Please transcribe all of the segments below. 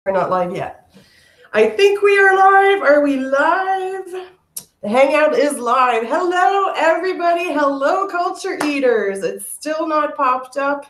We're not live yet. I think we are live. Are we live? The Hangout is live. Hello, everybody. Hello, Culture Eaters. It's still not popped up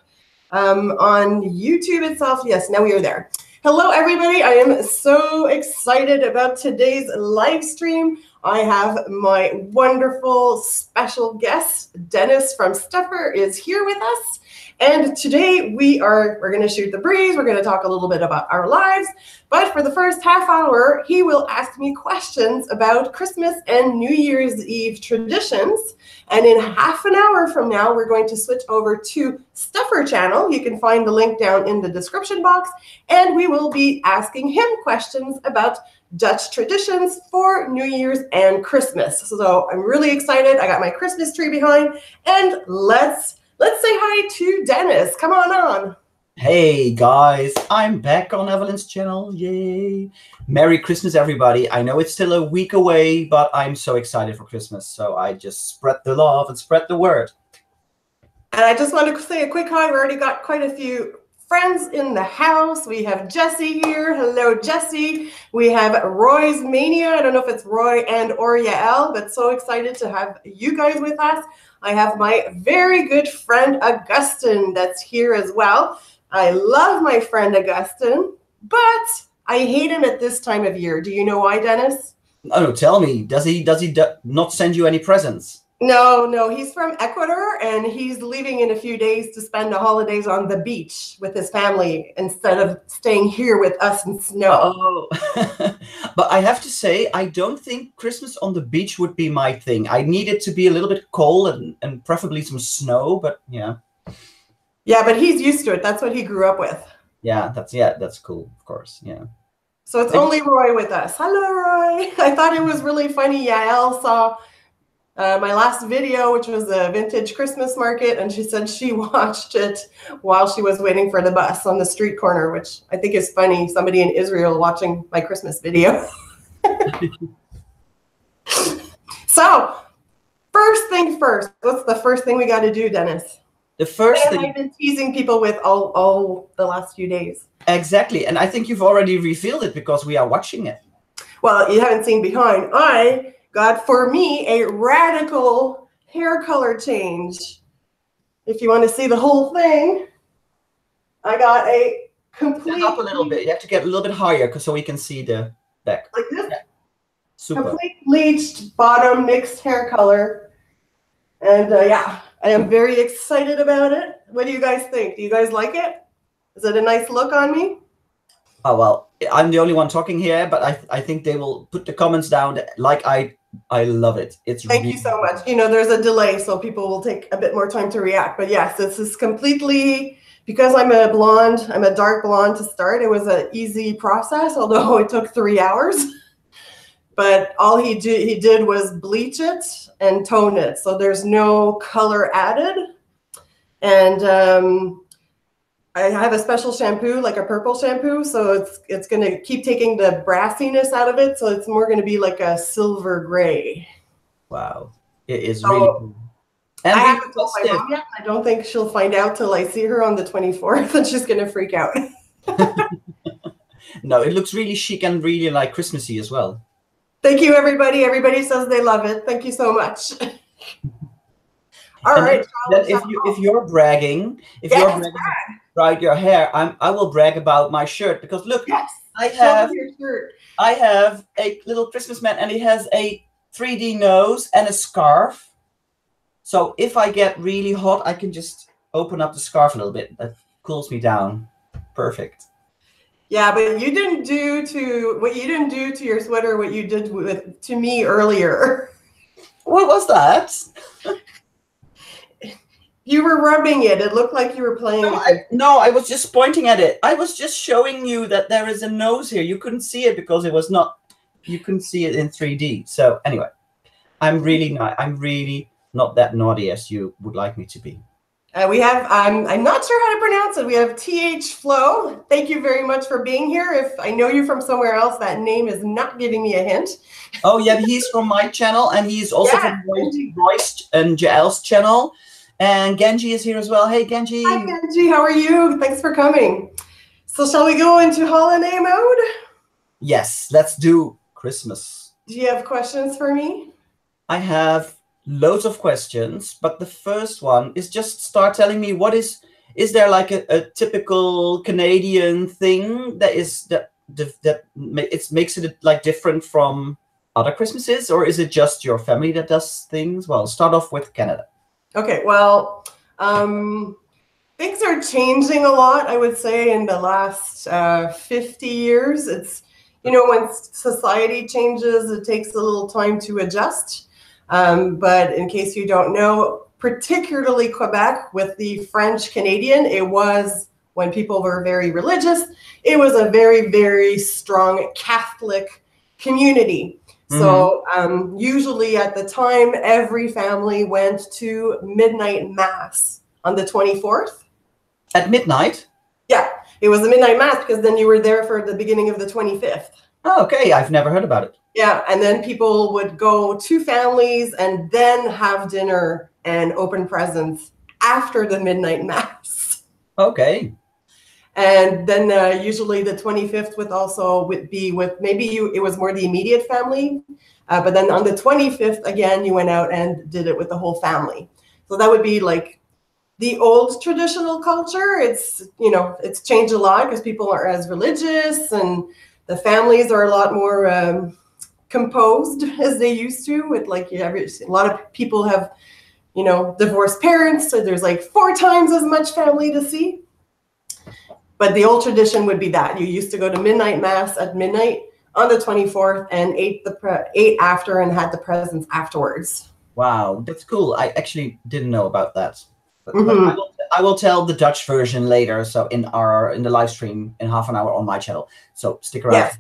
on YouTube itself. Yes, now we are there. Hello, everybody. I am so excited about today's live stream. I have my wonderful special guest, Dennis from Stuffer, is here with us. And today we're going to shoot the breeze. We're going to talk a little bit about our lives. But for the first half hour, he will ask me questions about Christmas and New Year's Eve traditions. And in half an hour from now, we're going to switch over to Stuffer channel. You can find the link down in the description box. And we will be asking him questions about Dutch traditions for New Year's and Christmas. So I'm really excited. I got my Christmas tree behind. And let's say hi to Dennis. Come on. Hey guys, I'm back on Evelyn's channel. Yay. Merry Christmas, everybody. I know it's still a week away, but I'm so excited for Christmas. So I just spread the love and spread the word. And I just want to say a quick hi. We already got quite a few friends in the house. We have Jesse here. Hello, Jesse. We have Roy's Mania. I don't know if it's Roy and or Yael, but so excited to have you guys with us. I have my very good friend, Augustin, that's here as well. I love my friend, Augustin, but I hate him at this time of year. Do you know why, Dennis? Oh, tell me. Does he not send you any presents? No. He's from Ecuador, and he's leaving in a few days to spend the holidays on the beach with his family instead of staying here with us in snow. Oh. But I have to say, I don't think Christmas on the beach would be my thing. I need it to be a little bit cold and preferably some snow, but yeah. Yeah, but he's used to it. That's what he grew up with. Yeah, that's cool, of course, yeah. So it's only Roy with us. Hello, Roy. I thought it was really funny. Yael saw my last video, which was a vintage Christmas market, and she said she watched it while she was waiting for the bus on the street corner, which I think is funny. Somebody in Israel watching my Christmas video. So, first thing first, what's the first thing we got to do, Dennis? The first thing I've been teasing people with all the last few days. Exactly, and I think you've already revealed it because we are watching it. Well, you haven't seen behind. I got, for me, a radical hair color change. If you want to see the whole thing, I got a complete... Up a little bit. You have to get a little bit higher so we can see the back. Like this? Yeah. Super. Complete bleached bottom mixed hair color. And yeah, I am very excited about it. What do you guys think? Do you guys like it? Is it a nice look on me? Oh, well, I'm the only one talking here, but I think they will put the comments down like I love it. It's Thank you so much. You know, there's a delay, so people will take a bit more time to react. But yes, this is completely, because I'm a blonde, I'm a dark blonde to start. It was an easy process, although it took 3 hours. But all he did was bleach it and tone it. So there's no color added. And I have a special shampoo, like a purple shampoo. So it's going to keep taking the brassiness out of it. So it's more going to be like a silver gray. Wow. It is really cool. And I haven't told my mom yet. I don't think she'll find out till I see her on the 24th, and she's going to freak out. No, it looks really chic and really like Christmassy as well. Thank you, everybody. Everybody says they love it. Thank you so much. All right. Then if you're bragging, about your hair, I will brag about my shirt because look, yes, I have a little Christmas man and he has a 3D nose and a scarf. So if I get really hot, I can just open up the scarf a little bit. That cools me down. Perfect. Yeah, but you didn't do to your sweater what you did to me earlier. What was that? You were rubbing it. It looked like you were playing. No, I was just pointing at it. I was just showing you that there is a nose here. You couldn't see it because it was not. You couldn't see it in 3D. So anyway, I'm really not that naughty as you would like me to be. We have, I'm not sure how to pronounce it. We have TH Flo. Thank you very much for being here. If I know you from somewhere else, that name is not giving me a hint. Oh, yeah, he's from my channel, and he's also from Royce and Jael's channel. And Genji is here as well. Hey, Genji. Hi, Genji. How are you? Thanks for coming. So shall we go into holiday mode? Yes, let's do Christmas. Do you have questions for me? I have loads of questions, but the first one is just start telling me is there like a typical Canadian thing that makes it like different from other Christmases, or is it just your family that does things? Well, start off with Canada. Okay, well, things are changing a lot, I would say, in the last 50 years. It's, when society changes, it takes a little time to adjust. But in case you don't know, particularly Quebec with the French Canadian, it was, when people were very religious, it was a very, very strong Catholic community. Mm-hmm. So usually at the time, every family went to midnight mass on the 24th. At midnight? Yeah, it was a midnight mass because then you were there for the beginning of the 25th. Oh, okay, I've never heard about it. Yeah, and then people would go to families and then have dinner and open presents after the midnight mass. Okay. And then usually the 25th would be with maybe it was more the immediate family. But then on the 25th, again, you went out and did it with the whole family. So that would be like the old traditional culture. It's, it's changed a lot because people aren't as religious and the families are a lot more composed as they used to, with like a lot of people have, divorced parents. So there's like 4 times as much family to see. But the old tradition would be that you used to go to midnight mass at midnight on the 24th and ate after and had the presents afterwards. Wow, that's cool. I actually didn't know about that. But, mm-hmm. but I will tell the Dutch version later. So in the live stream in half an hour on my channel. So stick around. Yes.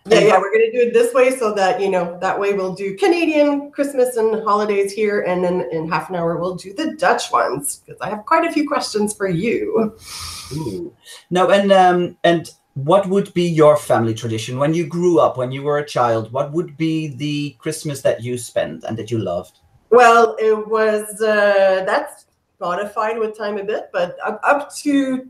Yeah, we're going to do it this way so that, that way we'll do Canadian Christmas and holidays here. And then in half an hour, we'll do the Dutch ones because I have quite a few questions for you. Ooh. No, and what would be your family tradition when you grew up, when you were a child? What would be the Christmas that you spent and that you loved? Well, it was, that's modified with time a bit, but up to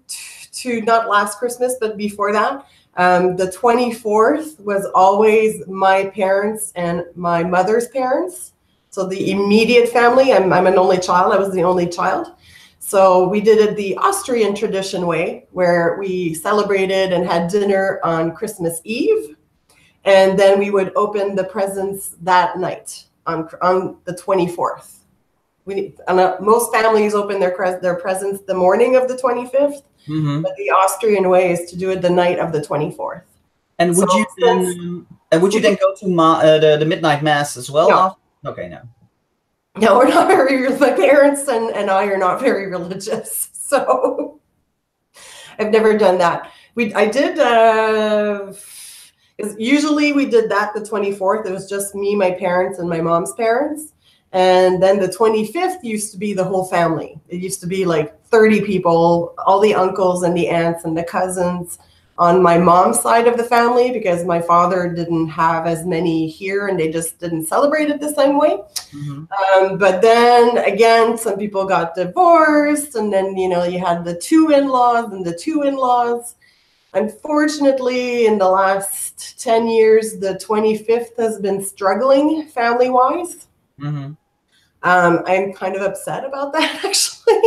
not last Christmas, but before that. The 24th was always my parents and my mother's parents. So the immediate family, I'm an only child. I was the only child. So we did it the Austrian tradition way, where we celebrated and had dinner on Christmas Eve. And then we would open the presents that night on the 24th. Most families open their presents the morning of the 25th. Mm-hmm. But the Austrian way is to do it the night of the 24th. And would you then go to the midnight mass as well? No. Okay, no. No, we're not very. My parents and I are not very religious, so I've never done that. I did. Usually we did that the 24th. It was just me, my parents, and my mom's parents. And then the 25th used to be the whole family. It used to be like 30 people, all the uncles and the aunts and the cousins on my mom's side of the family, because my father didn't have as many here and they just didn't celebrate it the same way. Mm-hmm. But then again, some people got divorced, and then, you had the 2 in-laws and the 2 in-laws. Unfortunately, in the last 10 years, the 25th has been struggling family-wise. Mm-hmm. I'm kind of upset about that, actually.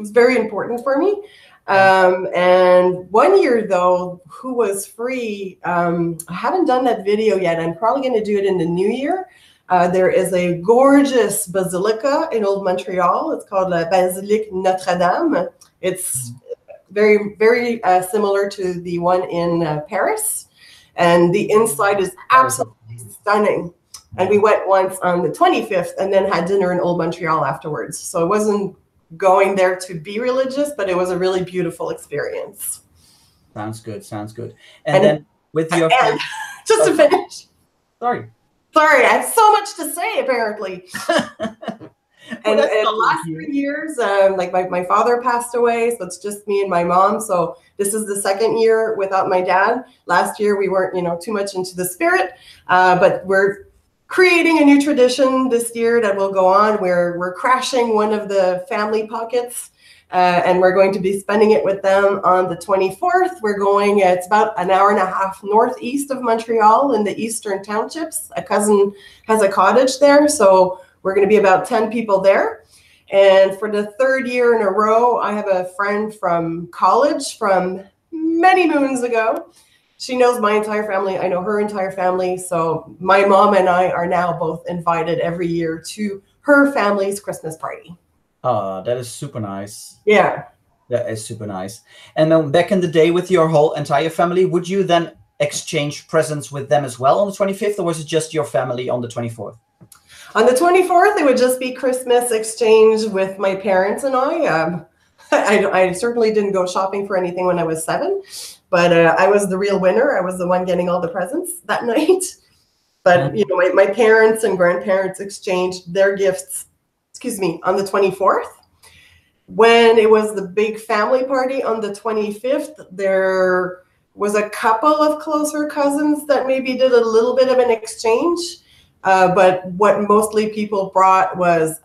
It's very important for me. And one year, though, who was free, I haven't done that video yet. I'm probably going to do it in the new year. There is a gorgeous basilica in Old Montreal. It's called La Basilique Notre-Dame. It's very, very similar to the one in Paris. And the inside is absolutely stunning. And we went once on the 25th and then had dinner in Old Montreal afterwards. So it wasn't going there to be religious, but it was a really beautiful experience. Sounds good. Sounds good. And then with your friends, just to finish. Sorry, I have so much to say, apparently. And the last 3 years, like my father passed away, so it's just me and my mom. So this is the 2nd year without my dad. Last year we weren't, too much into the spirit, but we're creating a new tradition this year that will go on, where we're crashing one of the family pockets and we're going to be spending it with them on the 24th. We're going, it's about an hour and a half northeast of Montreal in the Eastern Townships. A cousin has a cottage there, so we're going to be about 10 people there. And for the third year in a row, I have a friend from college from many moons ago. She knows my entire family. I know her entire family. So my mom and I are now both invited every year to her family's Christmas party. Oh, that is super nice. Yeah. That is super nice. And then back in the day with your whole entire family, would you then exchange presents with them as well on the 25th, or was it just your family on the 24th? On the 24th, it would just be Christmas exchange with my parents and I. I certainly didn't go shopping for anything when I was 7, but I was the real winner. I was the one getting all the presents that night. But you know, my parents and grandparents exchanged their gifts, on the 24th. When it was the big family party on the 25th, there was a couple of closer cousins that maybe did a little bit of an exchange. But what mostly people brought was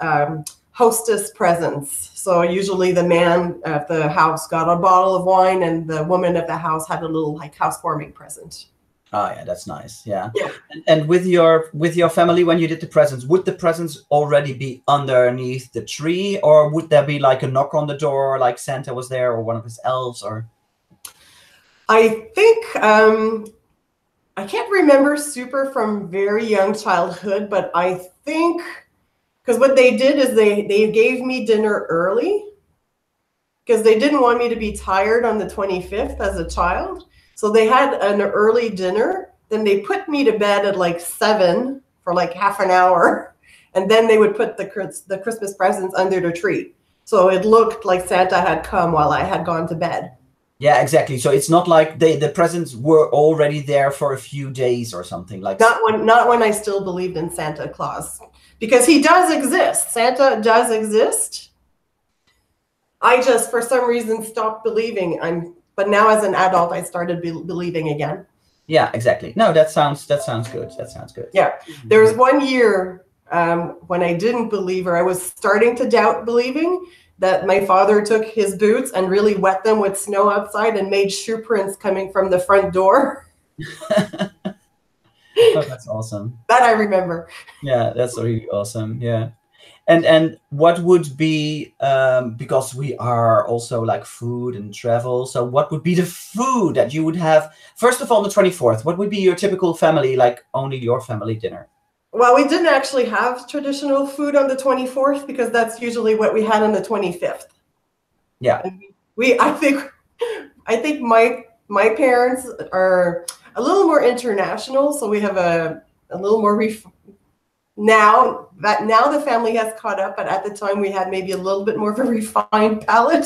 hostess presents. So usually the man at the house got a bottle of wine and the woman at the house had a little like housewarming present. Oh yeah, that's nice. Yeah. Yeah. And with your family, when you did the presents, would the presents already be underneath the tree, or would there be like a knock on the door, like Santa was there or one of his elves? Or I think I can't remember super from very young childhood, but I think because what they did is they gave me dinner early because they didn't want me to be tired on the 25th as a child. So they had an early dinner, then they put me to bed at like 7 for like half an hour, and then they would put the Christmas presents under the tree. So it looked like Santa had come while I had gone to bed. Yeah, exactly. So it's not like the presents were already there for a few days or something like that. Not when I still believed in Santa Claus, because he does exist. Santa does exist. I just, for some reason, stopped believing. But now as an adult, I started believing again. Yeah, exactly. No, that sounds good. That sounds good. Yeah. There was one year when I didn't believe, or I was starting to doubt believing, that my father took his boots and really wet them with snow outside and made shoe prints coming from the front door. Oh, that's awesome. That I remember. Yeah, that's really awesome. Yeah. And what would be, because we are also like food and travel, so what would be the food that you would have, first of all, on the 24th? What would be your typical family, like only your family dinner? Well, we didn't actually have traditional food on the 24th because that's usually what we had on the 25th. Yeah. I think my parents are a little more international, so we have a little more now the family has caught up, but at the time we had maybe a little bit more of a refined palate.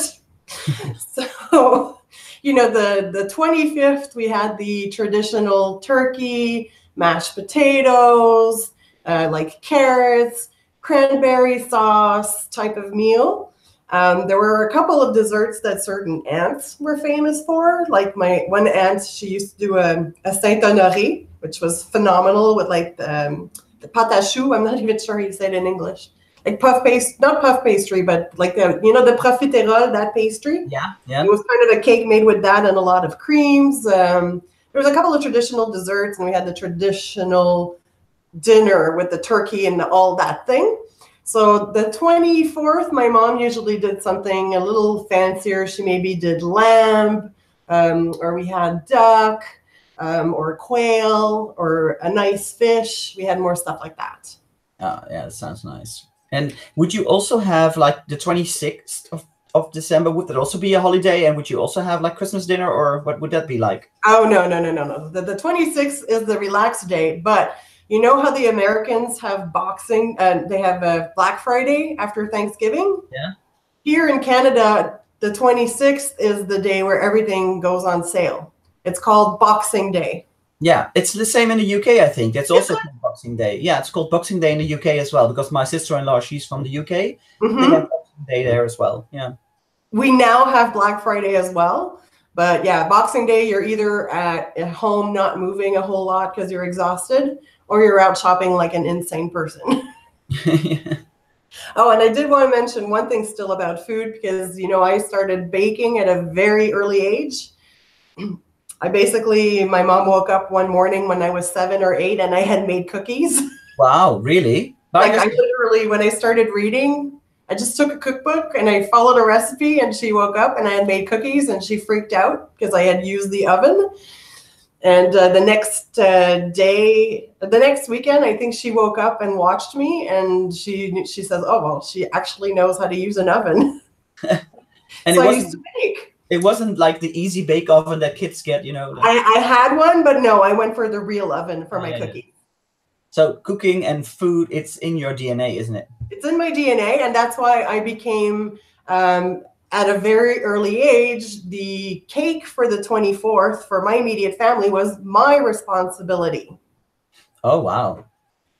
So, you know, the 25th we had the traditional turkey, mashed potatoes, like carrots, cranberry sauce type of meal. There were a couple of desserts that certain aunts were famous for. Like my one aunt, she used to do a Saint-Honoré, which was phenomenal with like the pâte à choux. I'm not even sure how you say it in English. Like not puff pastry, but like the profiterole, that pastry. Yeah, yeah. It was kind of a cake made with that and a lot of creams. There was a couple of traditional desserts, and we had the traditional dinner with the turkey and all that thing. So the 24th, my mom usually did something a little fancier. She maybe did lamb, or we had duck, or quail, or a nice fish. We had more stuff like that. Oh, yeah, that sounds nice. And would you also have like the 26th of December? Would that also be a holiday? And would you also have like Christmas dinner, or what would that be like? Oh, no. The 26th is the relaxed day, but you know how the Americans have Boxing, they have a Black Friday after Thanksgiving? Yeah. Here in Canada, the 26th is the day where everything goes on sale. It's called Boxing Day. Yeah, it's the same in the UK, I think. It's also called Boxing Day. Yeah, it's called Boxing Day in the UK as well, because my sister-in-law, she's from the UK. Mm-hmm. They have Boxing Day there as well. Yeah. We now have Black Friday as well. But yeah, Boxing Day, you're either at home not moving a whole lot because you're exhausted, or you're out shopping like an insane person. Yeah. Oh, and I did want to mention one thing still about food because, I started baking at a very early age. My mom woke up one morning when I was 7 or 8 and I had made cookies. Wow, really? Like I literally, when I started reading, I just took a cookbook and I followed a recipe and she woke up and I had made cookies and she freaked out because I had used the oven. And the next weekend, I think she woke up and watched me and she says, oh, well, she actually knows how to use an oven. And so I used to bake. It wasn't like the easy bake oven that kids get, I had one, but no, I went for the real oven for my cookies. So cooking and food, it's in your DNA, isn't it? It's in my DNA, and that's why I became, at a very early age, the cake for the 24th for my immediate family was my responsibility. Oh, wow.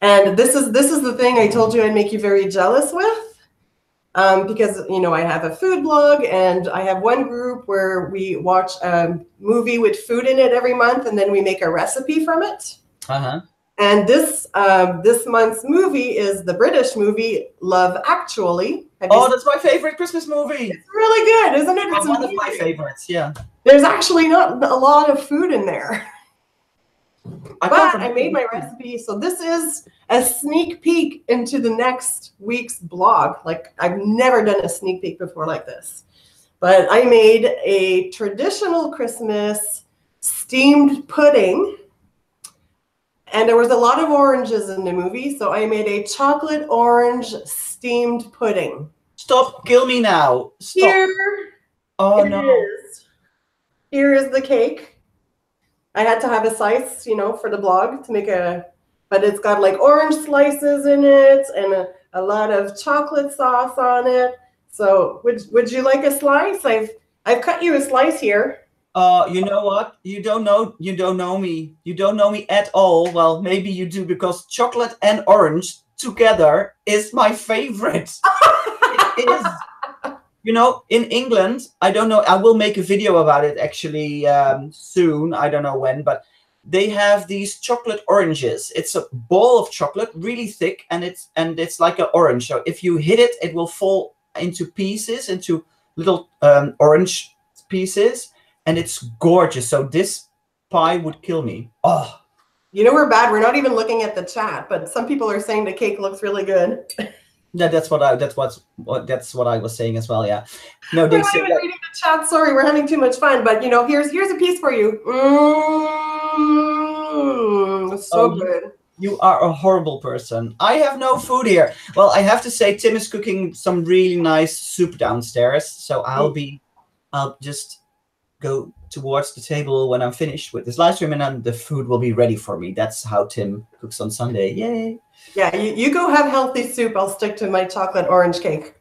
And this is the thing I told you I'd make you very jealous with. Because, I have a food blog and I have one group where we watch a movie with food in it every month and then we make a recipe from it. Uh-huh. And this month's movie is the British movie Love Actually. That's my favorite Christmas movie. It's really good, isn't it? It's one of my favorites, yeah. There's actually not a lot of food in there. But I made my recipe, so this is a sneak peek into the next week's blog. Like, I've never done a sneak peek before like this. But I made a traditional Christmas steamed pudding. And there was a lot of oranges in the movie, so I made a chocolate orange steamed pudding. Stop, kill me now. Stop. Here Here is the cake. I had to have a slice, for the blog to make but it's got like orange slices in it and a lot of chocolate sauce on it. So would you like a slice? I've cut you a slice here. You know what? You don't know me. You don't know me at all. Well, maybe you do, because chocolate and orange together is my favorite. It is. In England, I don't know, I will make a video about it actually soon. I don't know when, but they have these chocolate oranges. It's a ball of chocolate, really thick, and it's like an orange. So if you hit it, it will fall into pieces, into little orange pieces, and it's gorgeous. So this pie would kill me. Oh. We're bad. We're not even looking at the chat, but some people are saying the cake looks really good. Yeah, that's what I was saying as well. Yeah, no, we're not even reading the chat. Sorry, we're having too much fun. But here's a piece for you. So good. You are a horrible person. I have no food here. Well, I have to say, Tim is cooking some really nice soup downstairs. So I'll just go towards the table when I'm finished with this live stream, and then the food will be ready for me. That's how Tim cooks on Sunday. Yay! Yeah, you go have healthy soup. I'll stick to my chocolate orange cake.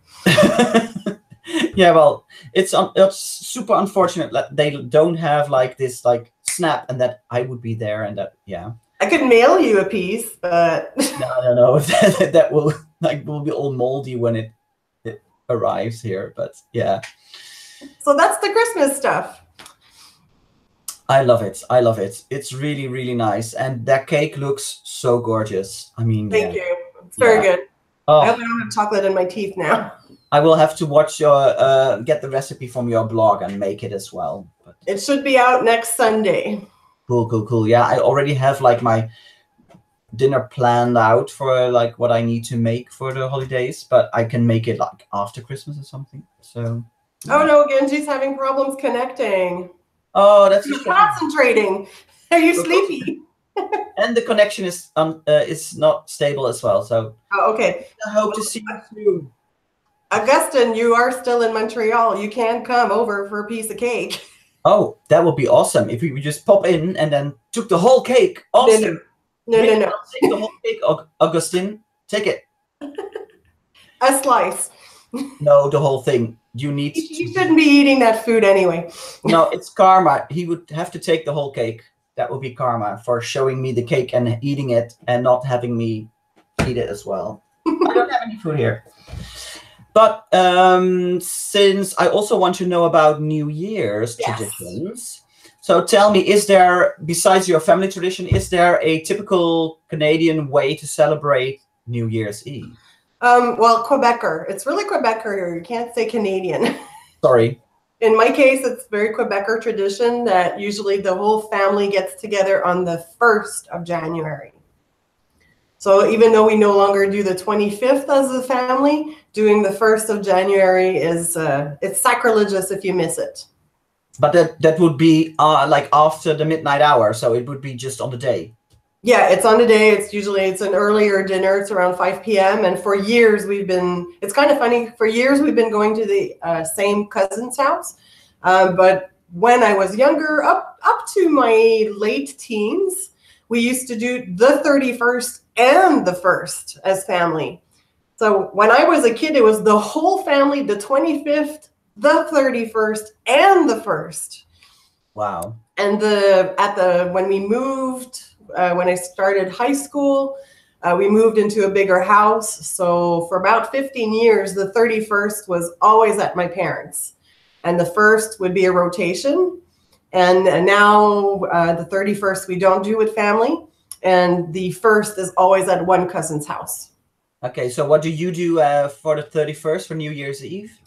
Yeah, well, it's super unfortunate that they don't have like this snap, and that I would be there, and that I could mail you a piece, but no, I don't know if that will be all moldy when it arrives here. But yeah. So that's the Christmas stuff. I love it. I love it. It's really, really nice. And that cake looks so gorgeous. I mean, thank you. It's very good. Oh. I hope I don't have chocolate in my teeth now. I will have to watch your get the recipe from your blog and make it as well. But it should be out next Sunday. Cool. Yeah, I already have my dinner planned out for what I need to make for the holidays, but I can make it after Christmas or something. So. Oh no, Genji's having problems connecting. Oh, that's concentrating. Are you sleepy? And the connection is not stable as well. So okay. I hope to see you soon. Augustin, you are still in Montreal. You can come over for a piece of cake. Oh, that would be awesome if we just pop in and then took the whole cake. Awesome. No. Take the whole cake, Augustin. Take it. A slice. No, the whole thing. You shouldn't be eating that food anyway. No, it's karma. He would have to take the whole cake. That would be karma for showing me the cake and eating it and not having me eat it as well. I don't have any food here. But since I also want to know about New Year's traditions, so tell me, is there, besides your family tradition, is there a typical Canadian way to celebrate New Year's Eve? Well, Quebecer. It's really Quebecer here. You can't say Canadian. Sorry. In my case, it's very Quebecer tradition that usually the whole family gets together on the 1st of January. So even though we no longer do the 25th as a family, doing the 1st of January is it's sacrilegious if you miss it. But that would be like after the midnight hour, so it would be just on the day. Yeah, it's on the day. It's an earlier dinner. It's around 5 p.m. And for years it's kind of funny. For years we've been going to the same cousin's house. But when I was younger, up to my late teens, we used to do the 31st and the 1st as family. So when I was a kid, it was the whole family, the 25th, the 31st, and the 1st. Wow. And when we moved, when I started high school, we moved into a bigger house. So for about 15 years, the 31st was always at my parents'. And the 1st would be a rotation. And now the 31st we don't do with family. And the 1st is always at one cousin's house. Okay, so what do you do for the 31st, for New Year's Eve?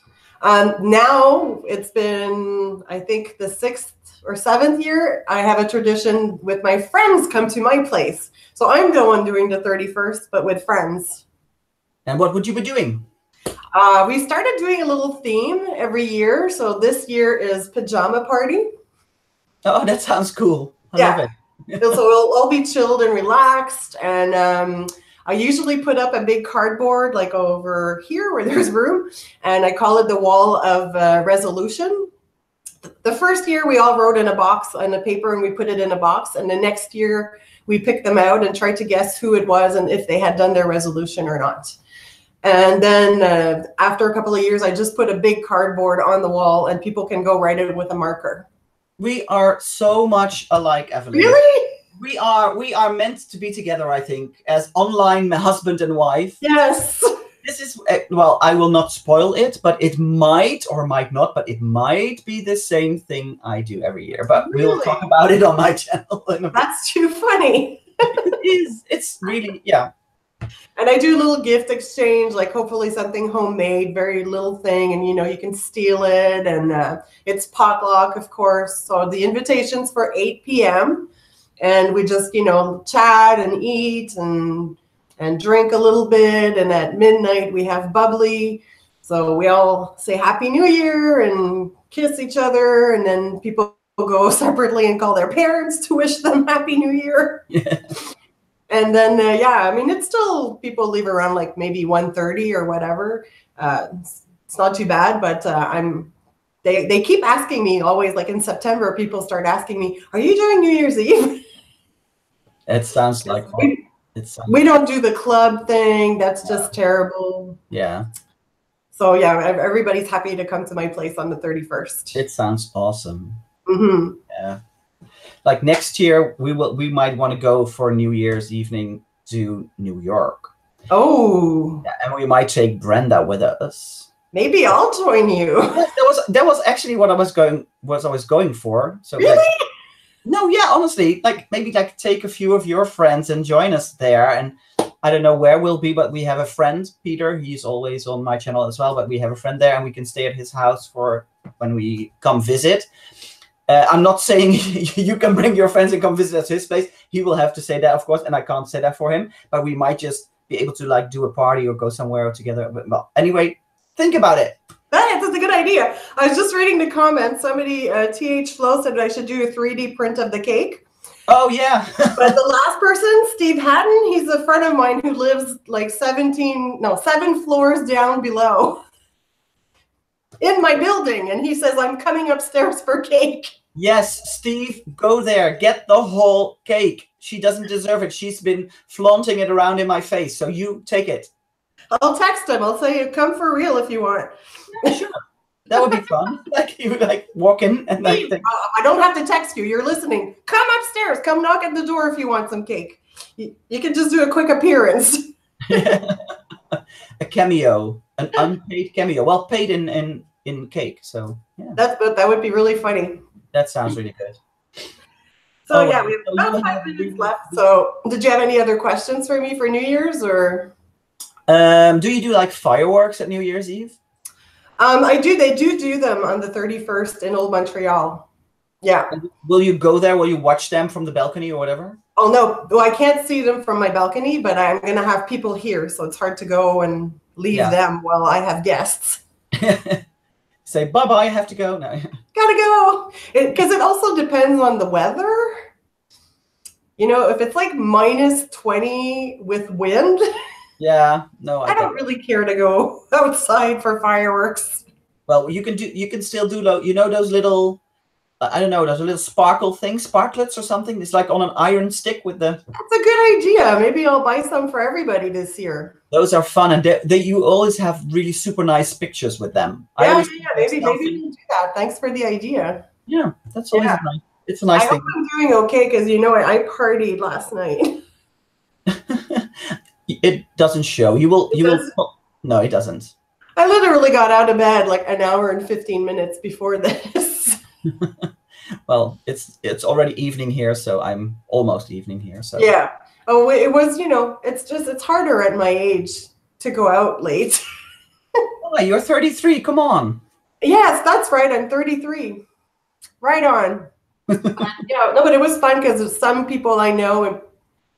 Now it's been, I think, the 6th or 7th year. I have a tradition with my friends come to my place. So I'm the one doing the 31st, but with friends. And what would you be doing? We started doing a little theme every year. So this year is pajama party. Oh, that sounds cool. I love it. So we'll all be chilled and relaxed. And I usually put up a big cardboard like over here where there's room. And I call it the wall of resolution. The first year we all wrote in a box on the paper and we put it in a box. And the next year we picked them out and tried to guess who it was and if they had done their resolution or not. And then after a couple of years, I just put a big cardboard on the wall and people can go write it with a marker. We are so much alike, Evelyn. Really? We are meant to be together, I think, as online husband and wife. Yes. This is, well, I will not spoil it, but it might or might not, but it might be the same thing I do every year. But we'll talk about it on my channel. That's too funny. It is. It's really, yeah. And I do a little gift exchange, like hopefully something homemade, very little thing. And, you can steal it. And it's potluck, of course. So the invitation's for 8 p.m. And we just, chat and eat and drink a little bit. And at midnight, we have bubbly. So we all say Happy New Year and kiss each other. And then people go separately and call their parents to wish them Happy New Year. Yeah. And then, it's still, people leave around like maybe 1:30 or whatever. It's not too bad, but they keep asking me always, like in September, people start asking me, are you doing New Year's Eve? It sounds like fun. We don't do the club thing. That's just terrible. Yeah. So yeah, everybody's happy to come to my place on the 31st. It sounds awesome. Mm-hmm. Yeah. Like next year, we might want to go for New Year's evening to New York. Oh. Yeah, and we might take Brenda with us. Maybe I'll join you. That was actually what I was going for. So really? No, yeah, honestly, maybe take a few of your friends and join us there. And I don't know where we'll be, but we have a friend, Peter. He's always on my channel as well. But we have a friend there, and we can stay at his house for when we come visit. I'm not saying you can bring your friends and come visit at his place. He will have to say that, of course, and I can't say that for him. But we might just be able to do a party or go somewhere together. But well, anyway, think about it. That's a good idea. I was just reading the comments. Somebody, TH Flo, said I should do a 3D print of the cake. Oh, yeah. But the last person, Steve Hatton, he's a friend of mine who lives like 7 floors down below in my building. And he says, I'm coming upstairs for cake. Yes, Steve, go there. Get the whole cake. She doesn't deserve it. She's been flaunting it around in my face. So you take it. I'll text him. I'll say, come for real if you want. Yeah, sure. That would be fun. You walk in and I don't have to text you. You're listening. Come upstairs. Come knock at the door if you want some cake. You can just do a quick appearance. Yeah. A cameo, an unpaid cameo. Well, paid in cake. So yeah. That would be really funny. That sounds really good. So yeah, we have about 5 minutes left. So did you have any other questions for me for New Year's or? Do you do like fireworks at New Year's Eve? I do. They do them on the 31st in Old Montreal. Yeah. Will you go there? Will you watch them from the balcony or whatever? Oh, no. Well, I can't see them from my balcony, but I'm going to have people here. So it's hard to go and leave them while I have guests. Say, bye-bye, I have to go. No. Gotta go. Because it also depends on the weather. You know, if it's like -20 with wind. Yeah, no. I don't really care to go outside for fireworks. Well, you can still do, you know, those little, I don't know, those little sparkle things, sparklets or something. It's like on an iron stick with the. That's a good idea. Maybe I'll buy some for everybody this year. Those are fun, and you always have really super nice pictures with them. Yeah, maybe we'll do that. Thanks for the idea. Yeah, that's always nice. It's a nice thing. I hope I'm doing okay because you know I partied last night. It doesn't show. You will. No, it doesn't. I literally got out of bed like an hour and 15 minutes before this. Well, it's already evening here, so I'm almost evening here. So yeah. Oh, it was. You know, it's harder at my age to go out late. Oh, you're 33. Come on. Yes, that's right. I'm 33. Right on. Yeah. No, but it was fun because some people I know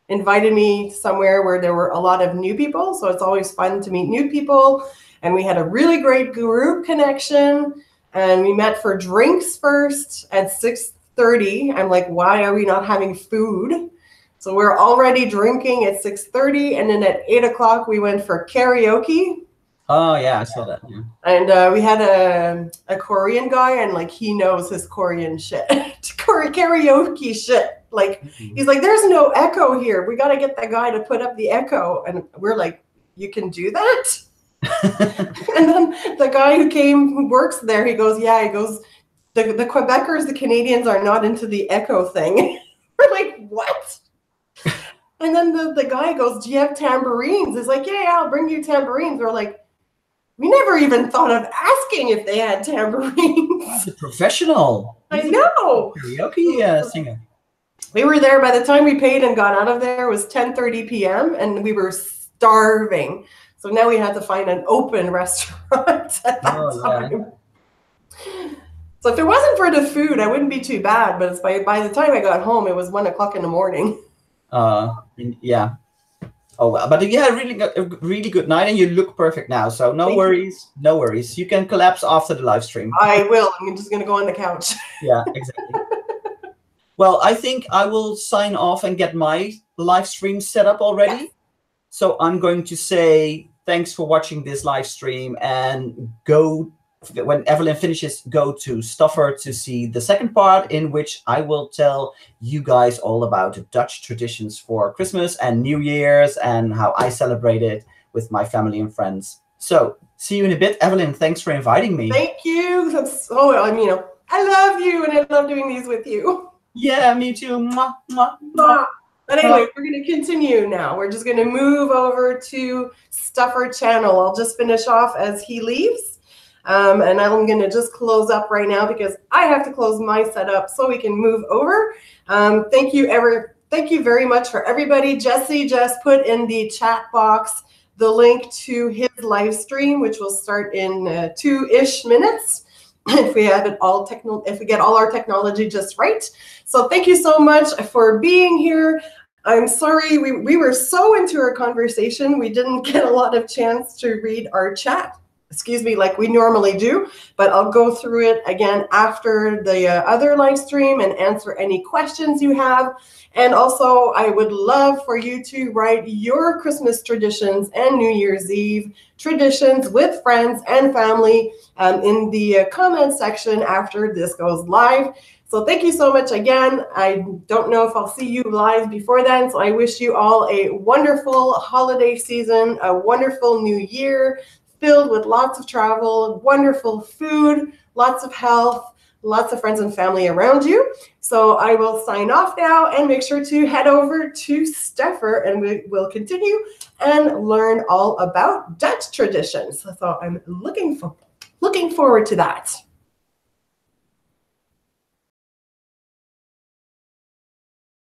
invited me somewhere where there were a lot of new people. So it's always fun to meet new people. And we had a really great group connection. And we met for drinks first at 6:30. I'm like, why are we not having food? So we're already drinking at 6:30. And then at 8 o'clock, we went for karaoke. Oh, yeah, I saw that. Yeah. And we had a Korean guy, and like he knows his Korean shit, karaoke shit. Like he's like, there's no echo here. We got to get that guy to put up the echo. And we're like, you can do that? And then the guy who works there, he goes, yeah, he goes, the Quebecers, the Canadians are not into the echo thing. We're like, what? And then the guy goes, do you have tambourines? It's like, yeah, I'll bring you tambourines. We're like, we never even thought of asking if they had tambourines. The professional. I know. Karaoke singer. We were there by the time we paid and got out of there. It was 10:30 p.m. and we were starving. So now we had to find an open restaurant at that time. Yeah. So if it wasn't for the food, I wouldn't be too bad. But it's by the time I got home, it was 1 o'clock in the morning. Yeah. Oh, well, but you had a really good night, and you look perfect now. So no worries, no worries. You can collapse after the live stream. I will. I'm just going to go on the couch. Yeah, exactly. Well, I think I will sign off and get my live stream set up already. Yes. So I'm going to say thanks for watching this live stream, and when Evelyn finishes, go to Stuffer to see the second part, in which I will tell you guys all about Dutch traditions for Christmas and New Year's and how I celebrate it with my family and friends. So see you in a bit. Evelyn, thanks for inviting me. Thank you. I love you, and I love doing these with you. Yeah, me too. Mwah, mwah, mwah. But anyway, we're going to continue now. We're just going to move over to Stuffer channel. I'll just finish off as he leaves. And I'm going to just close up right now because I have to close my setup so we can move over. Thank you very much for everybody. Jesse just put in the chat box the link to his live stream, which will start in 2-ish minutes. If we have it all if we get all our technology just right. So thank you so much for being here. I'm sorry we were so into our conversation we didn't get a lot of chance to read our chat. Excuse me, like we normally do, but I'll go through it again after the other live stream and answer any questions you have. And also, I would love for you to write your Christmas traditions and New Year's Eve traditions with friends and family in the comment section after this goes live. So thank you so much again. I don't know if I'll see you live before then, so I wish you all a wonderful holiday season, a wonderful new year, filled with lots of travel, wonderful food, lots of health, lots of friends and family around you. So I will sign off now and make sure to head over to Stuffer, and we will continue and learn all about Dutch traditions. So I'm looking forward to that.